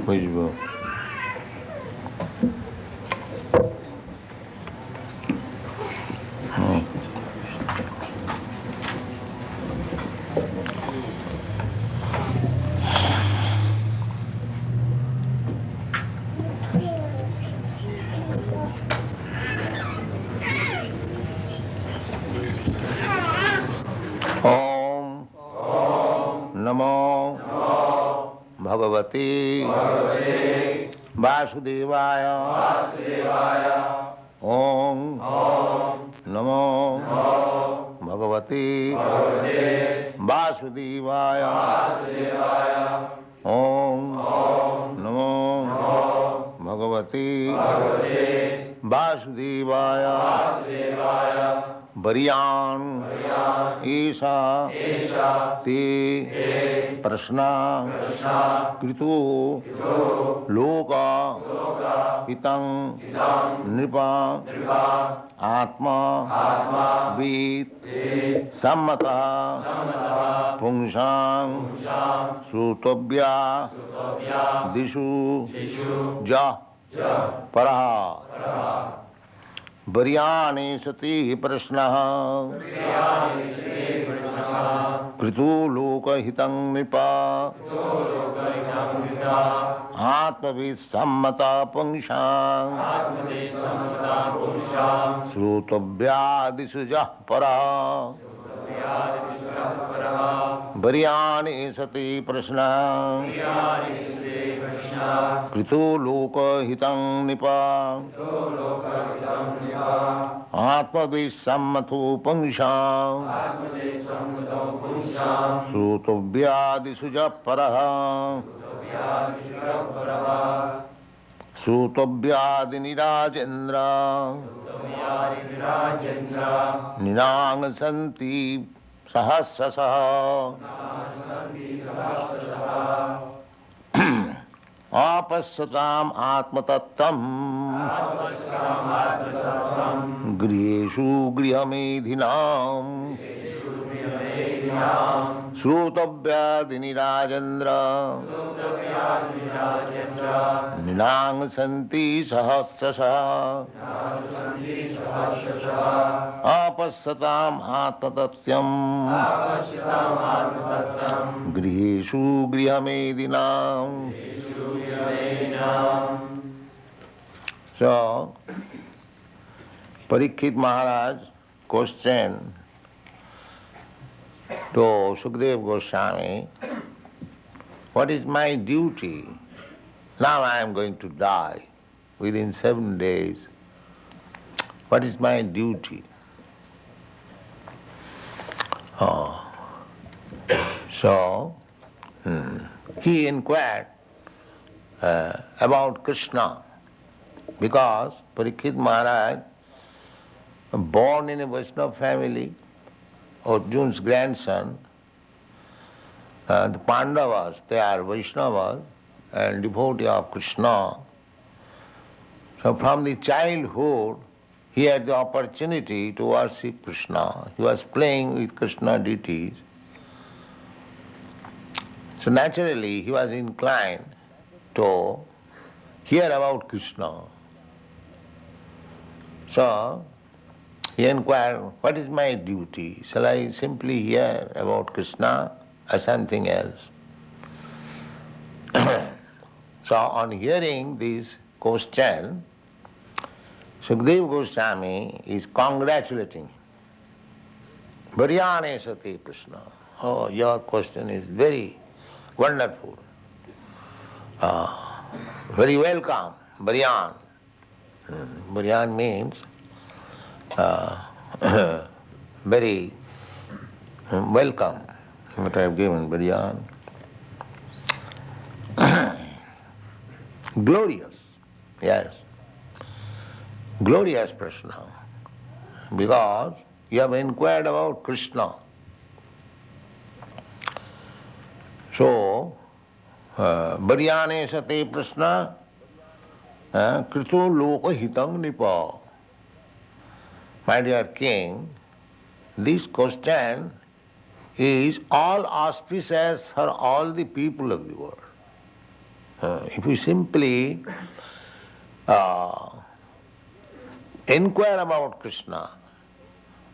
visible. Om Namo Bhagavate Vasudevaya. Om Namo Bhagavate Vasudevaya. Om Namo Bhagavate Vasudevaya. Varyan Esha Te Prashna Kritu Loka Hitang Nripa Atma Vid Sammata Pungsang Sutobhya Dishu Ja Paraha. Varyane sati prasnaha kritu loka hitang nipa atmavid sammata pungshang srutobhyadisujah para. Varyane sati prasnaha kritu loka hitang nipa atmavid sammatu pungshang srutobhyadisujah paraha. Sutobhyadi nirajendra ninang santi sahasrasaha apasyatam atmatattam griheshu grihamedhinam Srutobhyadi nirajendra ninang santi sahasrasa apasyatam atmatatyam griheshu grihamedhinam. So, Parikshit Maharaj questioned to Sukadeva Goswami, what is my duty? Now I am going to die within 7 days. What is my duty? So, he inquired about Krishna, because Parikshit Maharaj, born in a Vaishnava family, Arjuna's grandson, the Pandavas, they are Vaishnavas and devotee of Krishna. So from the childhood, he had the opportunity to worship Krishna. He was playing with Krishna deities. So naturally, he was inclined to hear about Krishna. So he inquired, what is my duty? Shall I simply hear about Krishna or something else? So on hearing this question, Sukadeva Goswami is congratulating him. Varyane sati Krishna. Oh, your question is very wonderful. Very welcome, Varyan. Varyan means very welcome, what I have given, Varyan. Glorious, yes. Glorious Prashna, because you have inquired about Krishna. So, Varyane sate Prashna kritu loka hitang nipa. My dear king, this question is all auspicious for all the people of the world. If you simply inquire about Krishna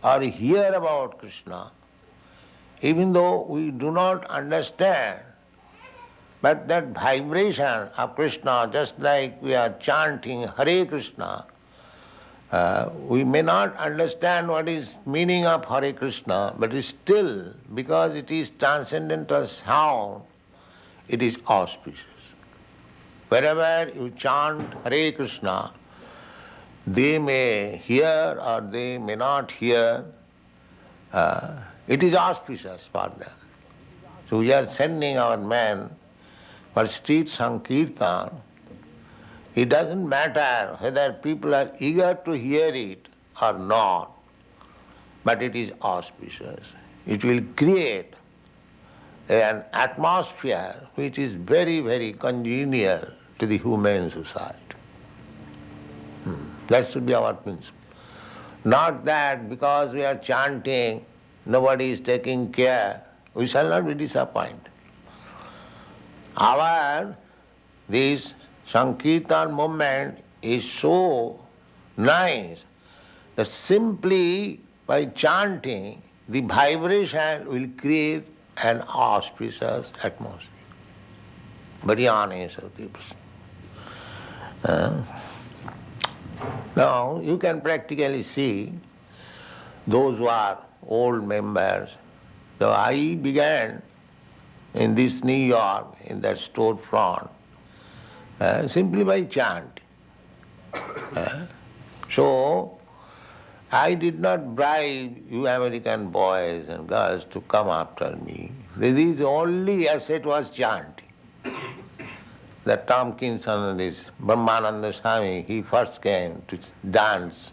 or hear about Krishna, even though we do not understand, but that vibration of Krishna, just like we are chanting Hare Krishna, we may not understand what is meaning of Hare Krishna, but still, because it is transcendental sound, it is auspicious. Wherever you chant Hare Krishna, they may hear or they may not hear, it is auspicious for them. So we are sending our men for street sankirtan. It doesn't matter whether people are eager to hear it or not, but it is auspicious. It will create an atmosphere which is very, very congenial to the human society. That should be our principle. Not that because we are chanting, nobody is taking care, we shall not be disappointed. This Sankirtan movement is so nice that simply by chanting, the vibration will create an auspicious atmosphere. Very honest. Now, you can practically see those who are old members. So I began in this New York, in that storefront, simply by chanting. So, I did not bribe you American boys and girls to come after me. This only asset was chanting. That Tompkinson, this Brahmananda Swami, he first came to dance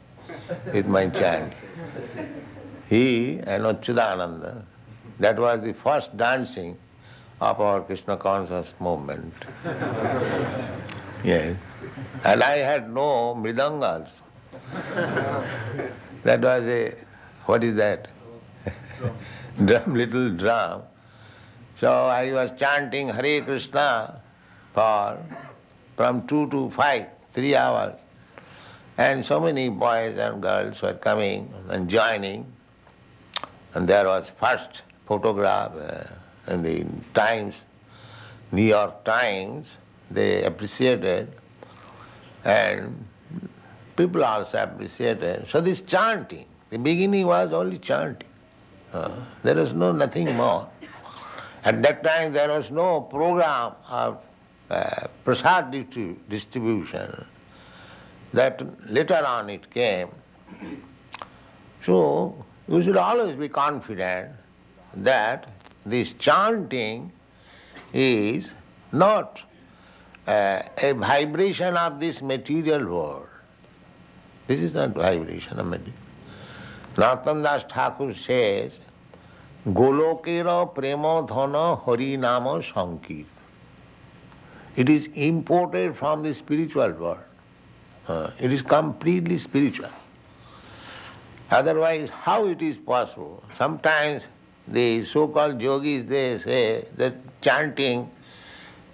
with my chant. He and Achyutananda, that was the first dancing of our Krishna conscious movement. Yes. And I had no mridangas. That was a, what is that? Drum, little drum. So I was chanting Hare Krishna from 2 to 5, 3 hours. And so many boys and girls were coming and joining. And there was first photograph in the Times, New York Times. They appreciated, and people also appreciated. So this chanting, the beginning was only chanting. There was nothing more. At that time there was no program of prasad distribution. That later on it came. So you should always be confident that this chanting is not a vibration of this material world. This is not vibration of material. Narottam Thakur says, Golokera prema dhana hari nama sankirtan. It is imported from the spiritual world. It is completely spiritual. Otherwise, how it is possible? Sometimes the so-called yogis, they say that chanting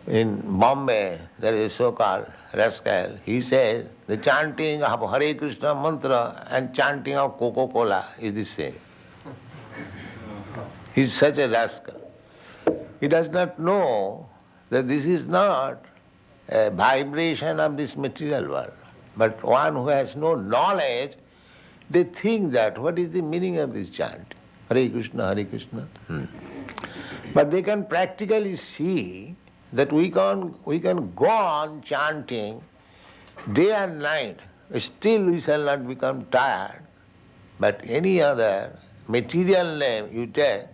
in Bombay, there is a so-called rascal, he says the chanting of Hare Krishna mantra and chanting of Coca-Cola is the same. He is such a rascal. He does not know that this is not a vibration of this material world, but one who has no knowledge, they think that what is the meaning of this chant? Hare Krishna, Hare Krishna. But they can practically see that we can go on chanting day and night, still we shall not become tired. But any other material name you take,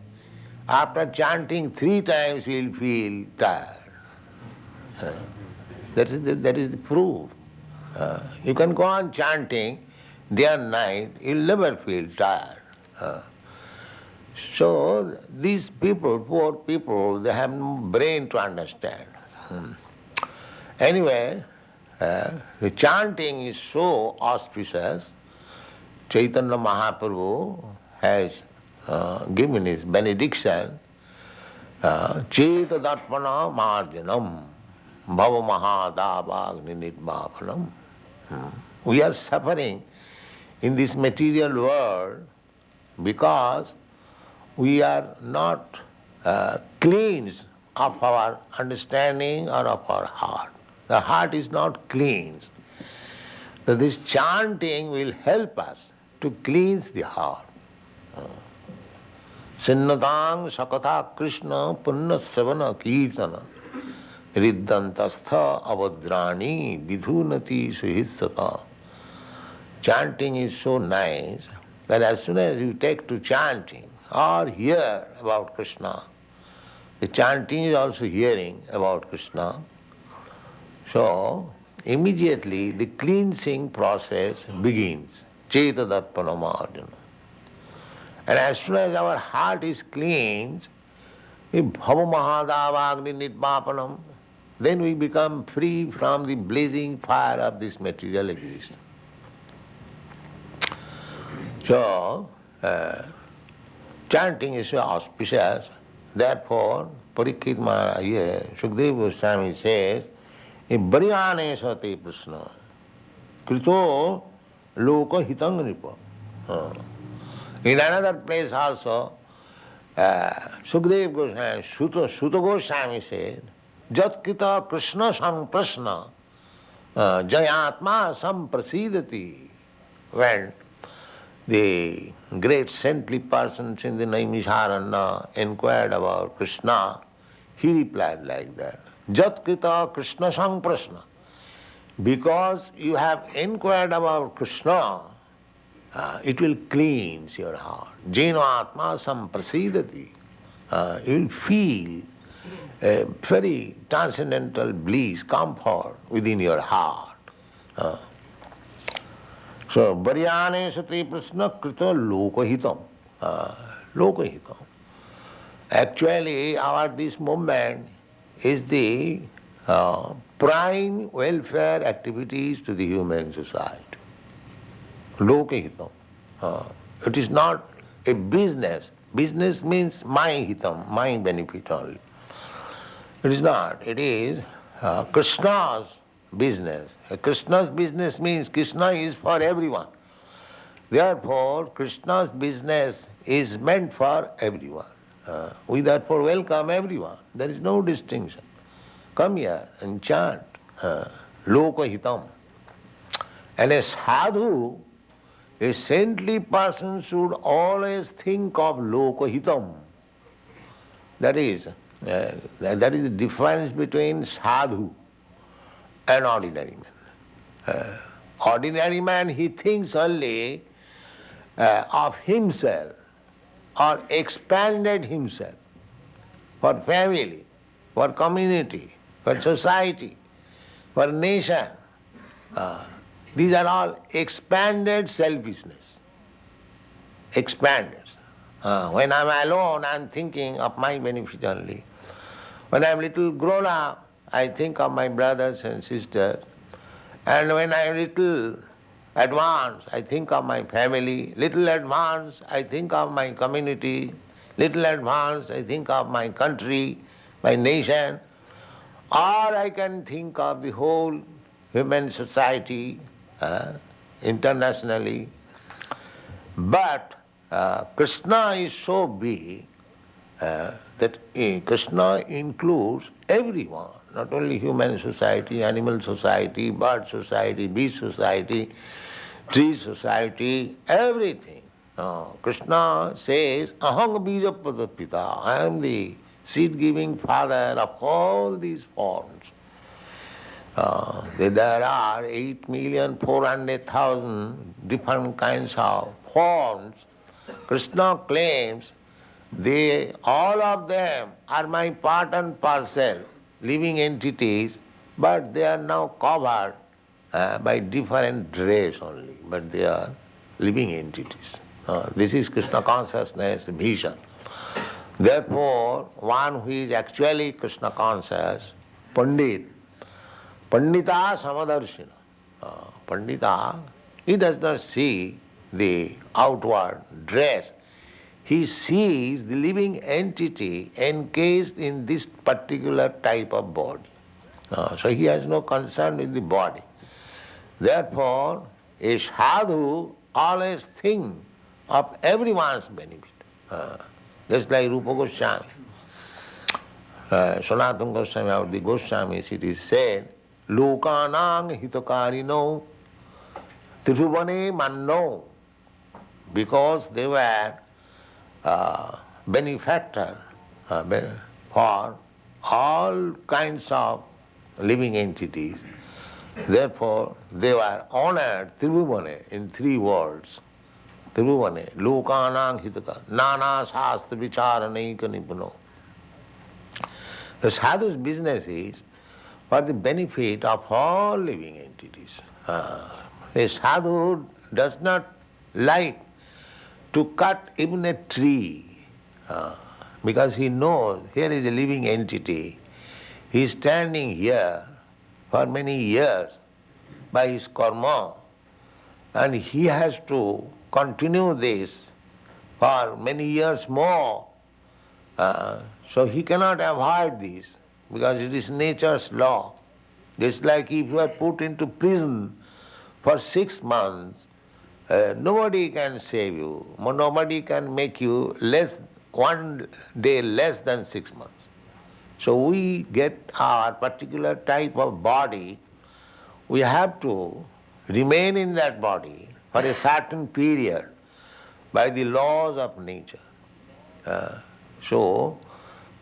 after chanting 3 times you will feel tired. That is the proof. You can go on chanting day and night, you will never feel tired. So these people, poor people, they have no brain to understand. Anyway, the chanting is so auspicious. Chaitanya Mahaprabhu has given his benediction, Cheta Darpana Marjanam, Bhava Mahadavagni Nirvapanam. We are suffering in this material world because we are not cleansed of our understanding or of our heart. The heart is not cleansed. So this chanting will help us to cleanse the heart. Sinnatang sakatha Krishna punna savana kirtana riddantastha avadrani vidhunati suhissata. Chanting is so nice that as soon as you take to chanting or hear about Krishna, the chanting is also hearing about Krishna. So immediately the cleansing process begins. Cetadarpanamarjana. And as soon as our heart is cleansed, bhava mahadavagni nirvapanam, then we become free from the blazing fire of this material existence. So, chanting is so auspicious. Therefore, Parikshit Maharaj here, Sukadeva Goswami says, Varyane sate prasna, krito loka hitang nipa. In another place also, Sukadeva Goswami, Suta Goswami said, Jatkita Krishna samprasna, jayatma samprasidati. When the great saintly persons in the Naimisharanya inquired about Krishna, he replied like that, Jatkita Krishna samprasna. Because you have inquired about Krishna, it will cleanse your heart. Jeno atma samprasidati. You will feel a very transcendental bliss, comfort within your heart. So, Varyane sati prasna krita lokahitam. Lokahitam. Actually, this movement is the prime welfare activities to the human society. Lokahitam. It is not a business. Business means my hitam, my benefit only. It is not. It is Krishna's business. Krishna's business means Krishna is for everyone. Therefore, Krishna's business is meant for everyone. We therefore welcome everyone. There is no distinction. Come here and chant Lokahitam. And a sadhu, a saintly person, should always think of Lokahitam. That is the difference between sadhu and ordinary man. Ordinary man, he thinks only of himself or expanded himself for family, for community, for society, for nation. These are all expanded selfishness. Expanded. When I'm alone, I'm thinking of my benefit only. When I'm little grown up, I think of my brothers and sisters. And when I'm little advanced, I think of my family. Little advanced, I think of my community. Little advanced, I think of my country, my nation. Or I can think of the whole human society internationally. But Krishna is so big that Krishna includes everyone, not only human society, animal society, bird society, bee society, tree society, everything. Krishna says, Aham bija pradapita, I am the seed-giving father of all these forms. There are 8,400,000 different kinds of forms. Krishna claims all of them are my part and parcel, living entities, but they are now covered by different dress only, but they are living entities. This is Krishna consciousness vision. Therefore, one who is actually Krishna conscious, Pandita Samadarshina. Pandita, he does not see the outward dress. He sees the living entity encased in this particular type of body. So he has no concern with the body. Therefore, a sadhu always think of everyone's benefit. Just like Rupa Goswami, Sanatana Goswami or the Goswamis, it is said, Lokanang hitakarino tribhuvane manno, because they were benefactor for all kinds of living entities. Therefore, they were honored tribhuvane in 3 words. Tribhuvane, lokanang hitaka, nana shastra vicharanaika nipuno. The sadhu's business is for the benefit of all living entities. A sadhu does not like to cut even a tree because he knows here is a living entity. He is standing here for many years by his karma, and he has to continue this for many years more. So he cannot avoid this because it is nature's law. Just like if you are put into prison for 6 months, nobody can save you. Nobody can make you 1 day less than 6 months. So we get our particular type of body, we have to remain in that body for a certain period by the laws of nature. So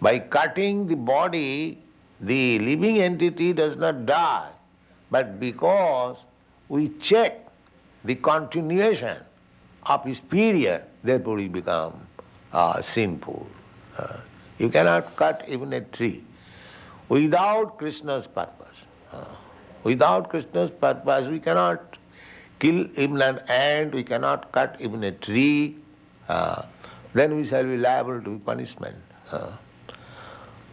by cutting the body, the living entity does not die, but because we check the continuation of his period, therefore we become sinful. You cannot cut even a tree without Krishna's purpose. Without Krishna's purpose, we cannot kill even an ant, we cannot cut even a tree, then we shall be liable to punishment.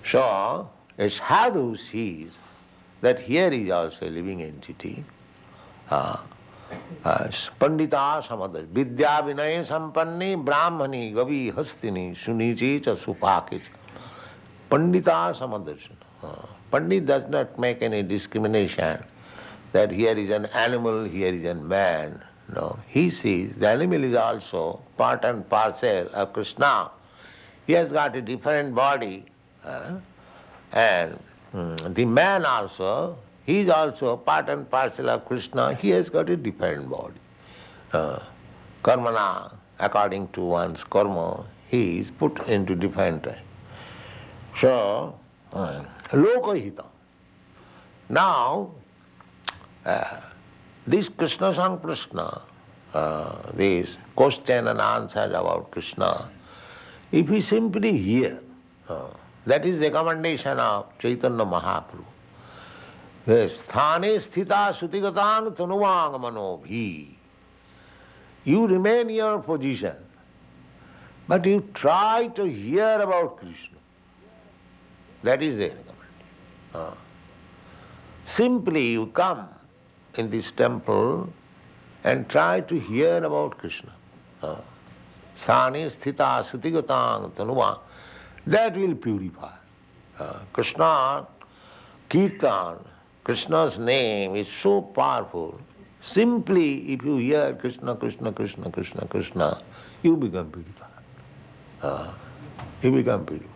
So, a sadhu sees that here is also a living entity. Pandita samadar, vidya vinaya sampanni, brahmani, gavi, hastini, sunichi cha supaki. Pandita samadarshana. Pandit does not make any discrimination that here is an animal, here is a man. No, he sees the animal is also part and parcel of Krishna. He has got a different body, and the man also, he is also part and parcel of Krishna. He has got a different body. Karmana, according to one's karma, he is put into different time. So, lokahita. Now, this Krishna Samprashna, this question and answer about Krishna, if we simply hear, that is recommendation of Chaitanya Mahaprabhu. Sthane sthita sutigatang tanuvang manobhi. You remain in your position, but you try to hear about Krishna. That is the recommendation. Simply you come in this temple and try to hear about Krishna. Sthane sthita sutigatang tanuvang. That will purify. Krishna Kirtan, Krishna's name is so powerful. Simply if you hear Krishna, Krishna, Krishna, Krishna, Krishna, you become purified. You become purified.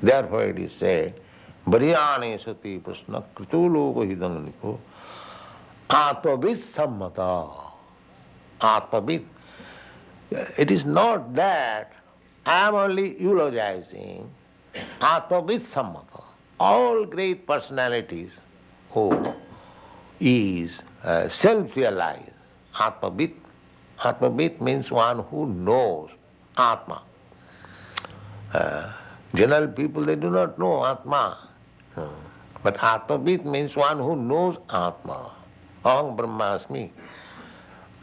Therefore it is said, Variyane sati prasna krito loka hidang nipo atmavid sammata. Atmavid. It is not that I am only eulogizing. Atmavid sammata. All great personalities who is self-realized. Atmavid. Atmavid means one who knows Atma. General people, they do not know Atma. But Atmavid means one who knows Atma. Aham Brahmasmi.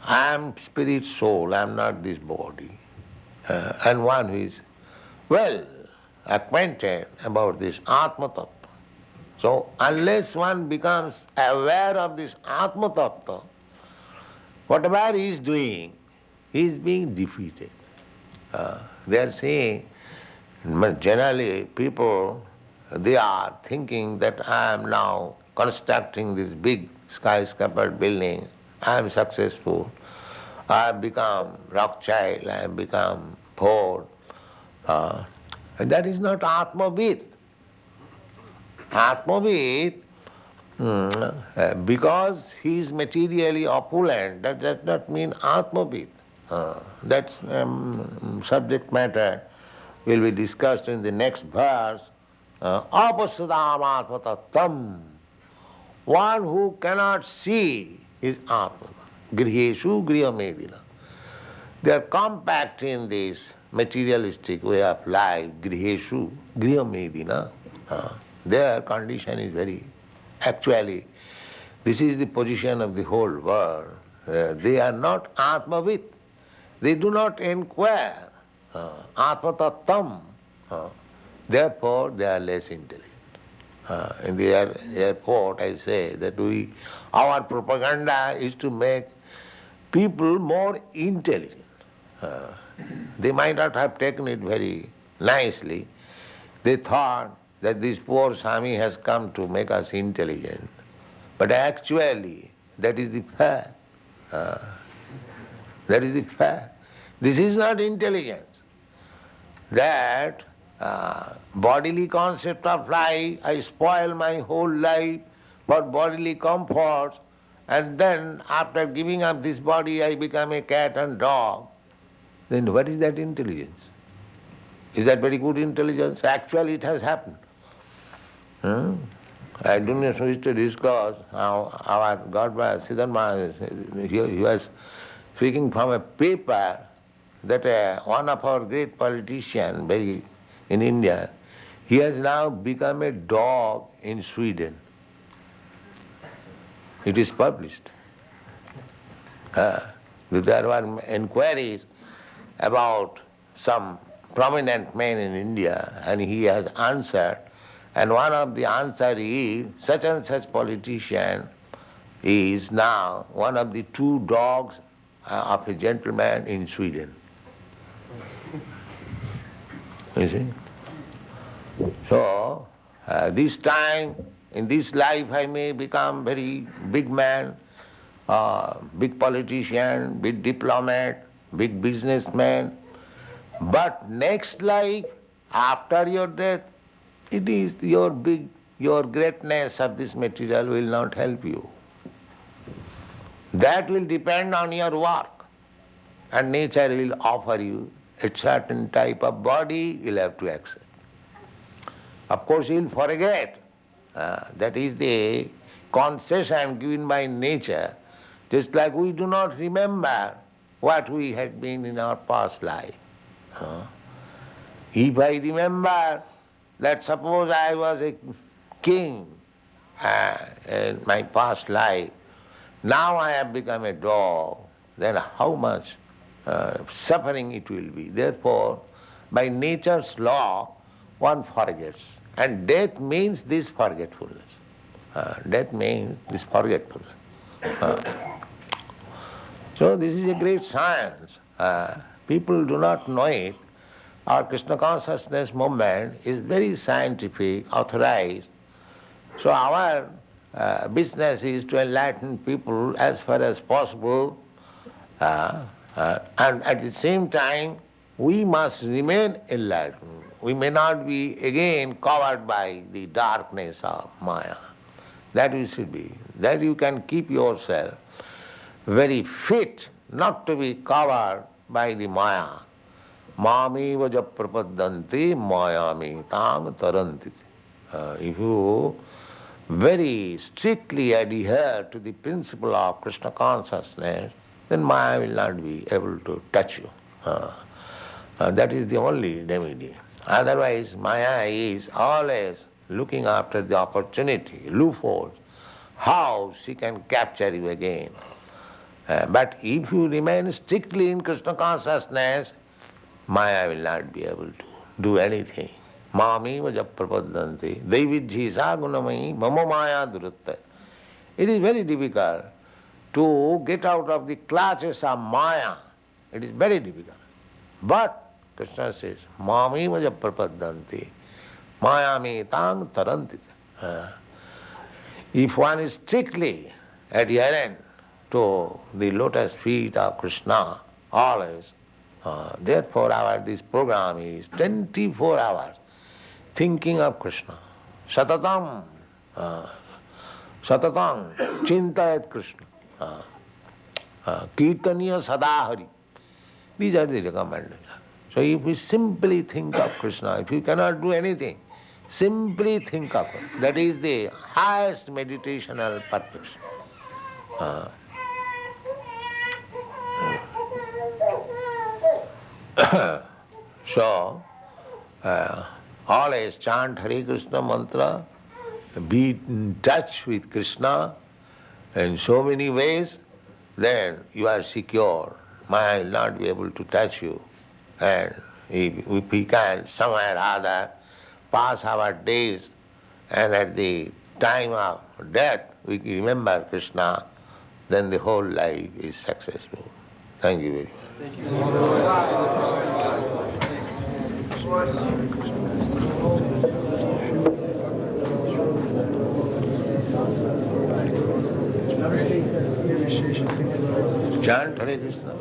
I am spirit soul, I am not this body. And one who is well acquainted about this Atma Tattva. So unless one becomes aware of this Atma Tattva, whatever he is doing, he is being defeated. They are saying, generally people, they are thinking that I am now constructing this big skyscraper building. I am successful. I have become Rothschild, I have become Ford. And that is not Atmavid. Atmavid, because he is materially opulent, that does not mean Atmavid. That subject matter will be discussed in the next verse. Apasadam atmatatam. One who cannot see is Atma. Griheshu griyamedina. They are compact in this materialistic way of life. Griheshu griyamedina. Their condition is very... Actually, this is the position of the whole world. They are not Atmavit. They do not inquire. Atmatatam. Therefore, they are less intelligent. In the airport, I say that our propaganda is to make people more intelligent. They might not have taken it very nicely. They thought that this poor Swami has come to make us intelligent. But actually, that is the fact. That is the fact. This is not intelligence. That bodily concept of life, I spoil my whole life for bodily comforts, and then after giving up this body I become a cat and dog. Then what is that intelligence? Is that very good intelligence? Actually it has happened. I don't know wish to discuss how our Godbrother Siddhan Maharaj, he was speaking from a paper that one of our great politicians in India, he has now become a dog in Sweden. It is published. There were inquiries about some prominent man in India, and he has answered, and one of the answer is, such and such politician is now one of the 2 dogs of a gentleman in Sweden. You see? So, this time, in this life I may become very big man, big politician, big diplomat, big businessman, but next life, after your death, it is your greatness of this material will not help you. That will depend on your work, and nature will offer you a certain type of body you'll have to accept. Of course you'll forget. That is the concession given by nature, just like we do not remember what we had been in our past life. If I remember that suppose I was a king in my past life, now I have become a dog, then how much suffering it will be. Therefore, by nature's law, one forgets. And death means this forgetfulness. Death means this forgetfulness. So this is a great science. People do not know it. Our Krishna consciousness movement is very scientific, authorized. So our business is to enlighten people as far as possible, and at the same time we must remain enlightened. We may not be again covered by the darkness of Maya. That we should be. That you can keep yourself very fit not to be covered by the Maya. Mami vaja prapadanti mayami tang taranti. If you very strictly adhere to the principle of Krishna consciousness, then Maya will not be able to touch you. That is the only remedy. Otherwise, Maya is always looking after the opportunity, loopholes, how she can capture you again. But if you remain strictly in Krishna consciousness, Maya will not be able to do anything. Mami vaja prapadanti daividjisa gunamai mama maya durutta. It is very difficult to get out of the clutches of Maya. It is very difficult. But Krishna says, Mami vaja prapadanti mayami tang taranti. If one is strictly adherent to the lotus feet of Krishna, always, therefore this program is 24 hours thinking of Krishna. Satatam, satatam, chintayat Krishna, kirtaniya sadahari. These are the recommendations. So if we simply think of Krishna, if you cannot do anything, simply think of it. That is the highest meditational perfection. So, always chant Hare Krishna mantra, be in touch with Krishna in so many ways, then you are secure. Maya will not be able to touch you. And if we can somewhere or other pass our days, and at the time of death we remember Krishna, then the whole life is successful. Thank you very much. Thank you so much. Chant Hare Krishna.